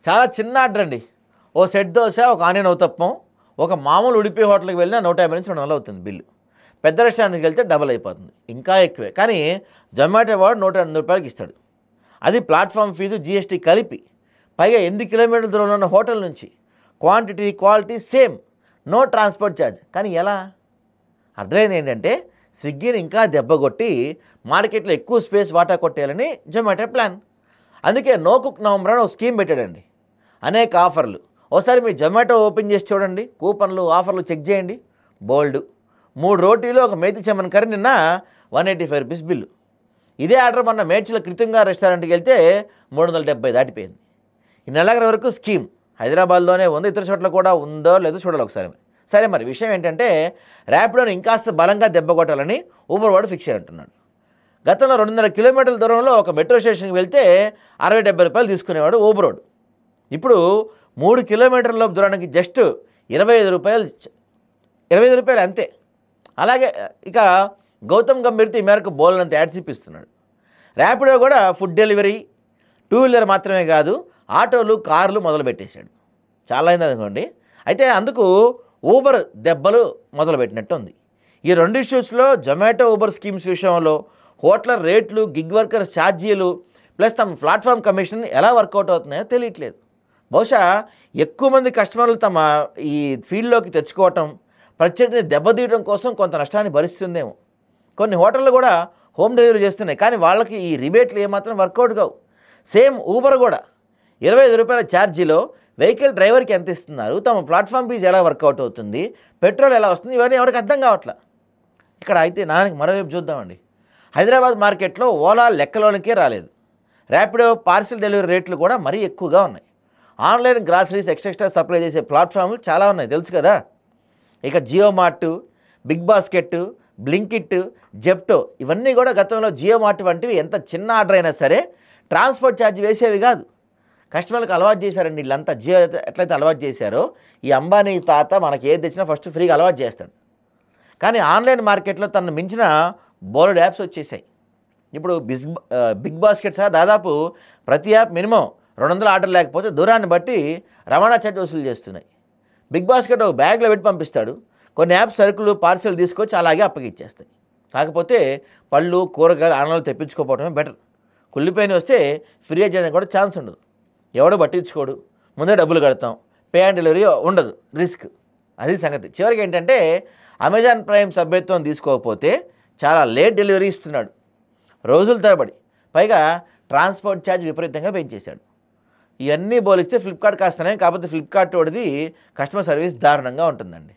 చాలా చిన్న ఆర్డర్ అండి. ఓ సెట్ దోశ, ఒక ఆనియన్ ఊతప్పం, ఒక మామూలు ఉడిపి హోటల్కి వెళ్ళినా 150 నుంచి 200 అవుతుంది బిల్లు. పెద్ద రెస్టారెంట్కి వెళ్తే డబల్ అయిపోతుంది, ఇంకా ఎక్కువే. కానీ జొమాటో వాడు 180 రూపాయలకి ఇస్తాడు. అది ప్లాట్ఫామ్ ఫీజు, జీఎస్టీ కలిపి. పైగా 8 కిలోమీటర్ల దూరంలో ఉన్న హోటల్ నుంచి. Quantity, quality same, no transport charge. కానీ ఎలా? అర్థమైంది ఏంటంటే స్విగ్గీని ఇంకా దెబ్బకొట్టి మార్కెట్లో ఎక్కువ స్పేస్ వాటా కొట్టేయాలని జొమాటో ప్లాన్. అందుకే నో కుక్ నవంబర్ అని ఒక స్కీమ్ పెట్టాడండి. అనేక ఆఫర్లు. ఒకసారి మీ జొమాటో ఓపెన్ చేసి చూడండి, కూపన్లు, ఆఫర్లు చెక్ చేయండి. బోల్డ్ 3 రోటీలు, ఒక మేతి చెమ్మన్ కర్రీ నిన్న 185 రూపీస్ బిల్లు. ఇదే ఆర్డర్ మొన్న మేడ్చల కృతంగా రెస్టారెంట్కి వెళ్తే 370 దాటిపోయింది. ఈ నెలాఖరు వరకు స్కీమ్ హైదరాబాద్లోనే ఉంది, ఇతర చోట్ల కూడా ఉందో లేదో చూడాలి ఒకసారి. సరే, మరి విషయం ఏంటంటే ర్యాపిడోని ఇంకాస్త బలంగా దెబ్బ కొట్టాలని ఊబర్ వాడు ఫిక్స్ అంటున్నాడు. గతంలో 200 కిలోమీటర్ల దూరంలో ఒక మెట్రో స్టేషన్కి వెళ్తే 60-70 రూపాయలు తీసుకునేవాడు ఊబర్ వాడు. ఇప్పుడు 3 కిలోమీటర్ల దూరానికి జస్ట్ 25 రూపాయలు అంతే. అలాగే ఇక గౌతమ్ గంభీర్తో ఈ మేరకు బోల్నంత యాడ్స్ ఇప్పిస్తున్నాడు. ర్యాపిడో కూడా ఫుడ్ డెలివరీ, 2 వీలర్ మాత్రమే కాదు, ఆటోలు, కార్లు మొదలుపెట్టేశాడు. చాలా అయింది అనుకోండి. అయితే అందుకు ఊబర్ దెబ్బలు మొదలుపెట్టినట్టు ఉంది. ఈ 2 ఇష్యూస్లో జొమాటో, ఊబర్ స్కీమ్స్ విషయంలో హోటల్ రేట్లు, గిగ్ వర్కర్స్ ఛార్జీలు ప్లస్ తమ ప్లాట్ఫామ్ కమిషన్ ఎలా వర్కౌట్ అవుతున్నాయో తెలియట్లేదు. బహుశా ఎక్కువ మంది కస్టమర్లు తమ ఈ ఫీల్డ్లోకి తెచ్చుకోవటం, ప్రత్యర్థిని దెబ్బతీయడం కోసం కొంత నష్టాన్ని భరిస్తుందేమో. కొన్ని హోటళ్ళు కూడా హోమ్ డెలివరీ చేస్తున్నాయి, కానీ వాళ్ళకి ఈ రిబేట్లు ఏమాత్రం వర్కౌట్ కావు. సేమ్ ఊబర్ కూడా 25 రూపాయల ఛార్జీలో వెహికల్ డ్రైవర్కి ఎంత ఇస్తున్నారు, తమ ప్లాట్ఫామ్ ఫీజు ఎలా వర్కౌట్ అవుతుంది, పెట్రోల్ ఎలా వస్తుంది, ఇవన్నీ ఎవరికి అర్థం కావట్లా. ఇక్కడ అయితే నానికి మరోవైపు చూద్దామండి. హైదరాబాద్ మార్కెట్లో ఓలా లెక్కలోనికే రాలేదు. ర్యాపిడో, పార్సిల్ డెలివరీ రేట్లు కూడా మరీ ఎక్కువగా ఉన్నాయి. ఆన్లైన్ గ్రాసరీస్ ఎక్స్ట్రా సప్లై చేసే ప్లాట్ఫామ్లు చాలా ఉన్నాయి, తెలుసు కదా. ఇక Jio mart, Big Basket, Blinkit, Zepto ఇవన్నీ కూడా గతంలో జియో మార్ట్ వంటివి ఎంత చిన్న ఆర్డర్ అయినా సరే ట్రాన్స్పోర్ట్ ఛార్జ్ వేసేవి కాదు. కస్టమర్లకు అలవాటు చేశారండి వీళ్ళంతా. జియో ఎట్లయితే అలవాటు చేశారో ఈ అంబానీ తాత మనకి ఏది తెచ్చినా ఫస్ట్ ఫ్రీగా అలవాటు చేస్తాడు. కానీ ఆన్లైన్ మార్కెట్లో తనను మించిన బోల్డ్ యాప్స్ వచ్చేసాయి. ఇప్పుడు బిగ్ బాస్కెట్ సహా దాదాపు ప్రతి యాప్ మినిమం 200 ఆర్డర్ లేకపోతే దూరాన్ని బట్టి రవాణా ఛార్జ్ వసూలు చేస్తున్నాయి. బిగ్ బాస్కెట్ ఒక బ్యాగ్లో పెట్టి పంపిస్తాడు. కొన్ని యాప్స్ సరుకులు, పార్సెల్ తీసుకొచ్చి అలాగే అప్పగిచ్చేస్తాయి. కాకపోతే పళ్ళు, కూరగాయలు ఆన్లైన్లో తెప్పించుకోకపోవడమే బెటర్. కుళ్ళిపోయిన వస్తే ఫ్రీ చేయడానికి కూడా ఛాన్స్ ఉండదు. ఎవడో పట్టించుకోడు, ముందే డబ్బులు కడతాం, పే అండ్ డెలివరీ ఉండదు, రిస్క్. అది సంగతి. చివరికి ఏంటంటే అమెజాన్ ప్రైమ్ సభ్యత్వం తీసుకోకపోతే చాలా లేట్ డెలివరీ ఇస్తున్నాడు, రోజుల తరబడి. పైగా ట్రాన్స్పోర్ట్ ఛార్జ్ విపరీతంగా పెంచేశాడు. ఇవన్నీ పోలిస్తే ఫ్లిప్కార్ట్ కాస్తనే, కాకపోతే ఫ్లిప్కార్ట్ వాడిది కస్టమర్ సర్వీస్ దారుణంగా ఉంటుందండి.